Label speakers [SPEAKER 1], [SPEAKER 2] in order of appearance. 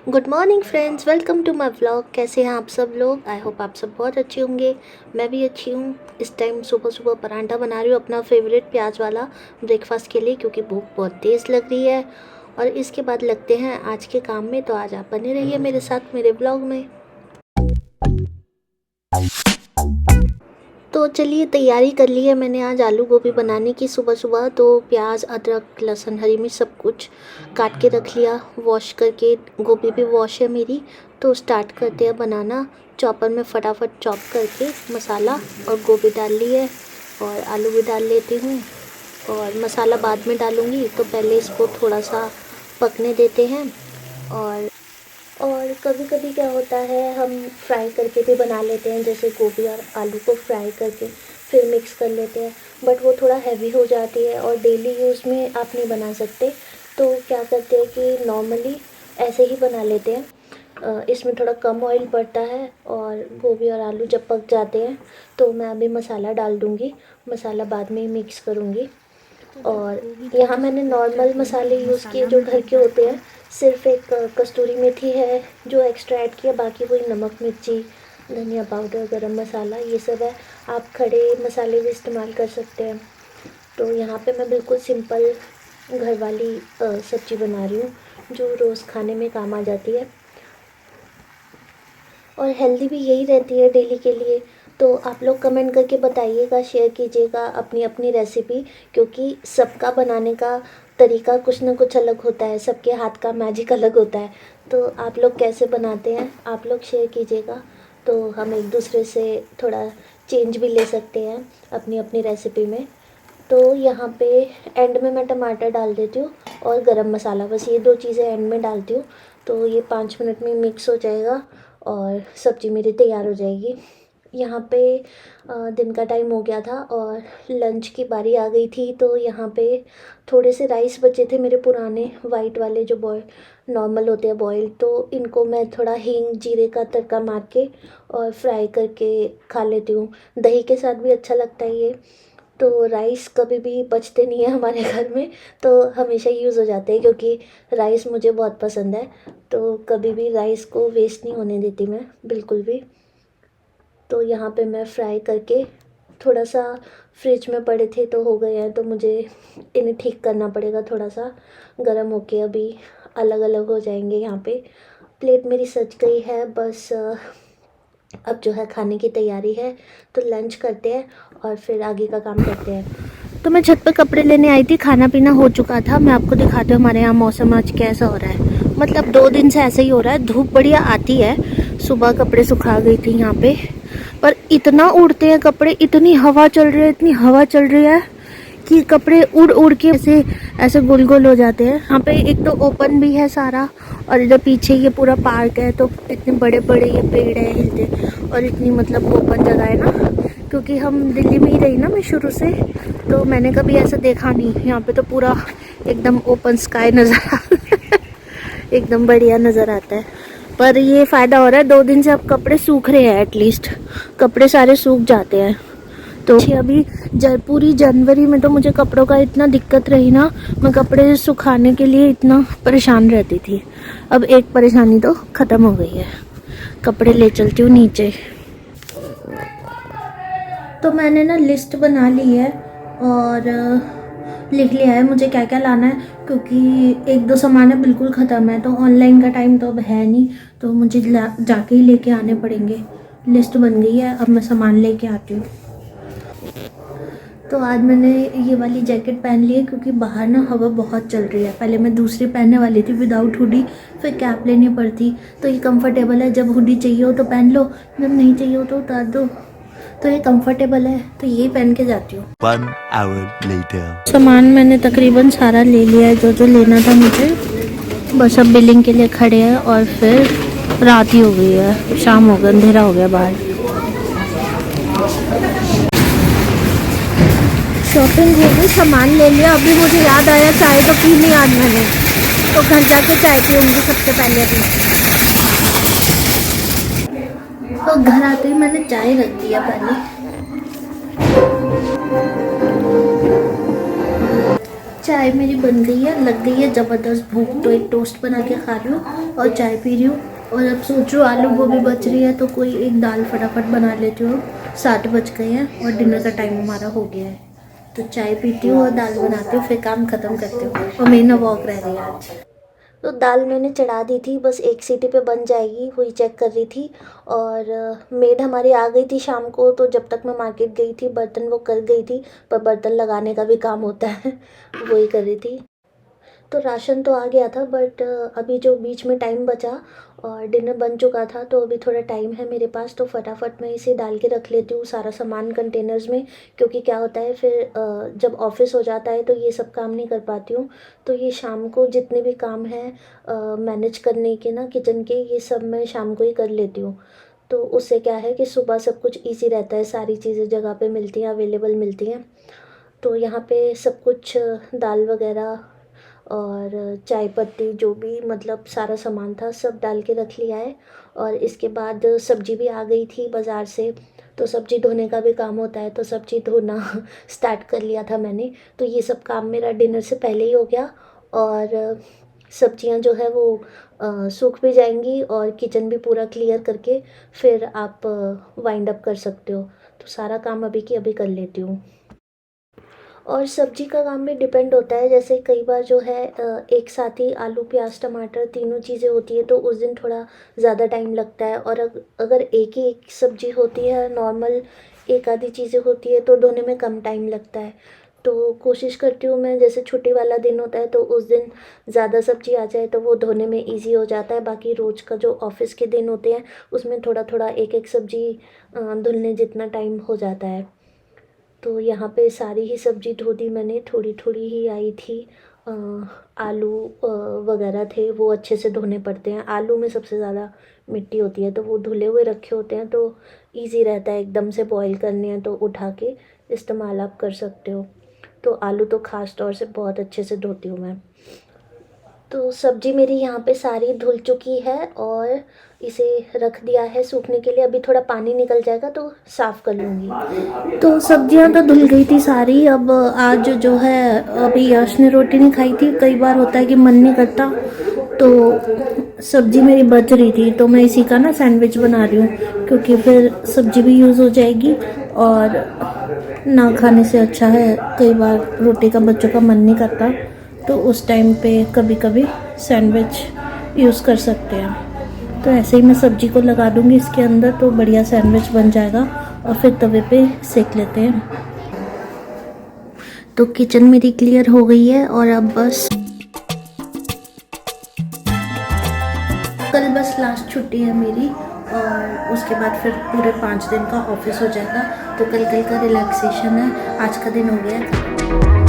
[SPEAKER 1] Good morning friends, welcome to my vlog. कैसे हैं आप सब लोग? आई होप आप सब बहुत अच्छे होंगे। मैं भी अच्छी हूँ। इस टाइम सुबह सुबह परांठा बना रही हूँ अपना फेवरेट प्याज वाला ब्रेकफास्ट के लिए, क्योंकि भूख बहुत तेज़ लग रही है। और इसके बाद लगते हैं आज के काम में। तो आज आप बने रहिए मेरे साथ मेरे ब्लॉग में। तो चलिए, तैयारी कर ली है मैंने आज आलू गोभी बनाने की सुबह सुबह। तो प्याज, अदरक, लहसुन, हरी मिर्च सब कुछ काट के रख लिया, वॉश करके। गोभी भी वॉश है मेरी। तो स्टार्ट करते हैं बनाना। चॉपर में फटाफट चॉप करके मसाला और गोभी डाल ली है, और आलू भी डाल लेती हूँ। और मसाला बाद में डालूँगी, तो पहले इसको थोड़ा सा पकने देते हैं। और कभी कभी क्या होता है, हम फ्राई करके भी बना लेते हैं, जैसे गोभी और आलू को फ्राई करके फिर मिक्स कर लेते हैं। बट वो थोड़ा हैवी हो जाती है और डेली यूज़ में आप नहीं बना सकते। तो क्या करते हैं कि नॉर्मली ऐसे ही बना लेते हैं। इसमें थोड़ा कम ऑयल पड़ता है, और गोभी और आलू जब पक जाते हैं तो मैं अभी मसाला डाल दूँगी। मसाला बाद में ही मिक्स करूँगी। और यहाँ मैंने नॉर्मल मसाले यूज़ किए जो घर के होते हैं। सिर्फ एक कस्तूरी मेथी है जो एक्स्ट्रा ऐड किया, बाकी वही नमक, मिर्ची, धनिया पाउडर, गरम मसाला, ये सब है। आप खड़े मसाले भी इस्तेमाल कर सकते हैं। तो यहाँ पे मैं बिल्कुल सिंपल घर वाली सब्ज़ी बना रही हूँ, जो रोज़ खाने में काम आ जाती है। और हेल्दी भी यही रहती है डेली के लिए। तो आप लोग कमेंट करके बताइएगा, शेयर कीजिएगा अपनी अपनी रेसिपी, क्योंकि सबका बनाने का तरीका कुछ ना कुछ अलग होता है, सबके हाथ का मैजिक अलग होता है। तो आप लोग कैसे बनाते हैं, आप लोग शेयर कीजिएगा। तो हम एक दूसरे से थोड़ा चेंज भी ले सकते हैं अपनी अपनी रेसिपी में। तो यहाँ पे एंड में मैं टमाटर डाल देती हूँ और गरम मसाला, बस ये दो चीज़ें एंड में डालती हूँ। तो ये 5 मिनट में मिक्स हो जाएगा और सब्ज़ी मेरी तैयार हो जाएगी। यहाँ पे दिन का टाइम हो गया था और लंच की बारी आ गई थी। तो यहाँ पे थोड़े से राइस बचे थे मेरे पुराने, वाइट वाले जो बॉय नॉर्मल होते हैं बॉयल। तो इनको मैं थोड़ा हींग जीरे का तड़का मार के और फ्राई करके खा लेती हूँ। दही के साथ भी अच्छा लगता है ये। तो राइस कभी भी बचते नहीं है हमारे घर में, तो हमेशा यूज़ हो जाते हैं, क्योंकि राइस मुझे बहुत पसंद है। तो कभी भी राइस को वेस्ट नहीं होने देती मैं, बिल्कुल भी। तो यहाँ पे मैं फ्राई करके, थोड़ा सा फ्रिज में पड़े थे तो हो गए हैं, तो मुझे इन्हें ठीक करना पड़ेगा थोड़ा सा। गर्म होके अभी अलग अलग हो जाएंगे। यहाँ पे प्लेट मेरी सज गई है, बस अब जो है खाने की तैयारी है। तो लंच करते हैं और फिर आगे का काम करते हैं। तो मैं छत पे कपड़े लेने आई थी, खाना पीना हो चुका था। मैं आपको दिखाती हूँ हमारे यहाँ मौसम आज कैसा हो रहा है। मतलब 2 दिन से ऐसे ही हो रहा है, धूप बढ़िया आती है। सुबह कपड़े सुखा गई थी यहाँ पे, पर इतना उड़ते हैं कपड़े, इतनी हवा चल रही है, इतनी हवा चल रही है कि कपड़े उड़ उड़ के ऐसे ऐसे गोल गोल हो जाते हैं। यहाँ पे एक तो ओपन भी है सारा, और इधर पीछे ये पूरा पार्क है। तो इतने बड़े बड़े ये पेड़ है हिलते, और इतनी मतलब ओपन जगह है ना, क्योंकि हम दिल्ली में ही रही ना मैं शुरू से। तो मैंने कभी ऐसा देखा नहीं। यहाँ पे तो पूरा एकदम ओपन स्काई नज़र एकदम बढ़िया नज़र आता है। पर ये फ़ायदा हो रहा है, 2 दिन से अब कपड़े सूख रहे हैं, एटलीस्ट कपड़े सारे सूख जाते हैं। तो अभी पूरी जनवरी में तो मुझे कपड़ों का इतना दिक्कत रही ना, मैं कपड़े सुखाने के लिए इतना परेशान रहती थी। अब एक परेशानी तो ख़त्म हो गई है। कपड़े ले चलती हूँ नीचे। तो मैंने ना लिस्ट बना ली है और लिख लिया है मुझे क्या क्या लाना है, क्योंकि एक दो सामान है बिल्कुल ख़त्म है। तो ऑनलाइन का टाइम तो अब है नहीं, तो मुझे जाके ही लेके आने पड़ेंगे। लिस्ट बन गई है, अब मैं सामान लेके आती हूँ। तो आज मैंने ये वाली जैकेट पहन ली है, क्योंकि बाहर ना हवा बहुत चल रही है। पहले मैं दूसरी पहनने वाली थी विदाउट हुडी, फिर कैप लेनी पड़ती। तो ये कंफर्टेबल है, जब हुडी चाहिए हो तो पहन लो, जब नहीं चाहिए हो तो उतार दो। तो ये कंफर्टेबल है, तो यही पहन के जाती हूँ।
[SPEAKER 2] 1 hour later.
[SPEAKER 1] सामान मैंने तकरीबन सारा ले लिया है, जो जो लेना था मुझे। बस अब बिलिंग के लिए खड़े हैं, और फिर रात ही हो गई है, शाम हो गया, अंधेरा हो गया बाहर। शॉपिंग हो गई, सामान ले लिया। अभी मुझे याद आया, चाय तो पी नहीं आज मैंने, तो घर जाके चाय पीऊँगी सबसे पहले अभी। तो घर आते ही मैंने चाय रख दिया पहले। चाय मेरी बन गई है, लग गई है ज़बरदस्त भूख, तो एक टोस्ट बना के खा रही हूँ और चाय पी रही हूँ। और अब सोच रही हूँ आलू गोभी बच रही है तो कोई एक दाल फटाफट बना लेती हूँ। 7 बज गए हैं और डिनर का टाइम हमारा हो गया है। तो चाय पीती हूँ और दाल बनाती हूँ, फिर काम ख़त्म करती हूँ और मेरी ना वॉक रह गई आज। तो दाल मैंने चढ़ा दी थी, बस एक सीटी पे बन जाएगी, वही चेक कर रही थी। और मेड हमारी आ गई थी शाम को, तो जब तक मैं मार्केट गई थी बर्तन वो कर गई थी, पर बर्तन लगाने का भी काम होता है वही कर रही थी। तो राशन तो आ गया था, बट अभी जो बीच में टाइम बचा और डिनर बन चुका था, तो अभी थोड़ा टाइम है मेरे पास, तो फटाफट मैं इसे डाल के रख लेती हूँ सारा सामान कंटेनर्स में। क्योंकि क्या होता है फिर जब ऑफिस हो जाता है तो ये सब काम नहीं कर पाती हूँ। तो ये शाम को जितने भी काम हैं मैनेज करने के ना किचन के, ये सब मैं शाम को ही कर लेती हूँ। तो उससे क्या है कि सुबह सब कुछ ईजी रहता है, सारी चीज़ें जगह पे मिलती हैं, अवेलेबल मिलती हैं। तो यहाँ पे सब कुछ दाल वगैरह और चाय पत्ती जो भी मतलब सारा सामान था सब डाल के रख लिया है। और इसके बाद सब्जी भी आ गई थी बाज़ार से, तो सब्जी धोने का भी काम होता है, तो सब्जी धोना स्टार्ट कर लिया था मैंने। तो ये सब काम मेरा डिनर से पहले ही हो गया। और सब्जियां जो है वो सूख भी जाएंगी और किचन भी पूरा क्लियर करके फिर आप वाइंड अप कर सकते हो। तो सारा काम अभी की अभी कर लेती हूँ। और सब्जी का काम भी डिपेंड होता है, जैसे कई बार जो है एक साथ ही आलू प्याज टमाटर तीनों चीज़ें होती है, तो उस दिन थोड़ा ज़्यादा टाइम लगता है। और अगर एक ही एक सब्जी होती है नॉर्मल, एक आधी चीज़ें होती है, तो धोने में कम टाइम लगता है। तो कोशिश करती हूँ मैं, जैसे छुट्टी वाला दिन होता है तो उस दिन ज़्यादा सब्जी आ जाए तो वो धोने में इजी हो जाता है। बाकी रोज़ का जो ऑफिस के दिन होते हैं उसमें थोड़ा थोड़ा एक एक सब्जी धुलने जितना टाइम हो जाता है। तो यहाँ पे सारी ही सब्ज़ी धो दी मैंने, थोड़ी थोड़ी ही आई थी। अ, आलू वगैरह थे वो अच्छे से धोने पड़ते हैं, आलू में सबसे ज़्यादा मिट्टी होती है, तो वो धुले हुए रखे होते हैं तो इजी रहता है, एकदम से बॉईल करने हैं तो उठा के इस्तेमाल आप कर सकते हो। तो आलू तो ख़ास तौर से बहुत अच्छे से धोती हूँ मैं। तो सब्जी मेरी यहाँ पे सारी धुल चुकी है और इसे रख दिया है सूखने के लिए। अभी थोड़ा पानी निकल जाएगा तो साफ़ कर लूँगी। तो सब्जियाँ तो धुल गई थी सारी। अब आज जो है, अभी यश ने रोटी नहीं खाई थी, कई बार होता है कि मन नहीं करता, तो सब्जी मेरी बच रही थी तो मैं इसी का ना सैंडविच बना रही हूँ, क्योंकि फिर सब्जी भी यूज़ हो जाएगी और ना खाने से अच्छा है, कई बार रोटी का बच्चों का मन नहीं करता, तो उस टाइम पे कभी कभी सैंडविच यूज़ कर सकते हैं। तो ऐसे ही मैं सब्जी को लगा दूँगी इसके अंदर, तो बढ़िया सैंडविच बन जाएगा और फिर तवे पे सेक लेते हैं। तो किचन मेरी क्लियर हो गई है और अब बस कल बस लास्ट छुट्टी है मेरी, और उसके बाद फिर पूरे 5 दिन का ऑफिस हो जाएगा। तो कल का रिलैक्सेशन है, आज का दिन हो गया है।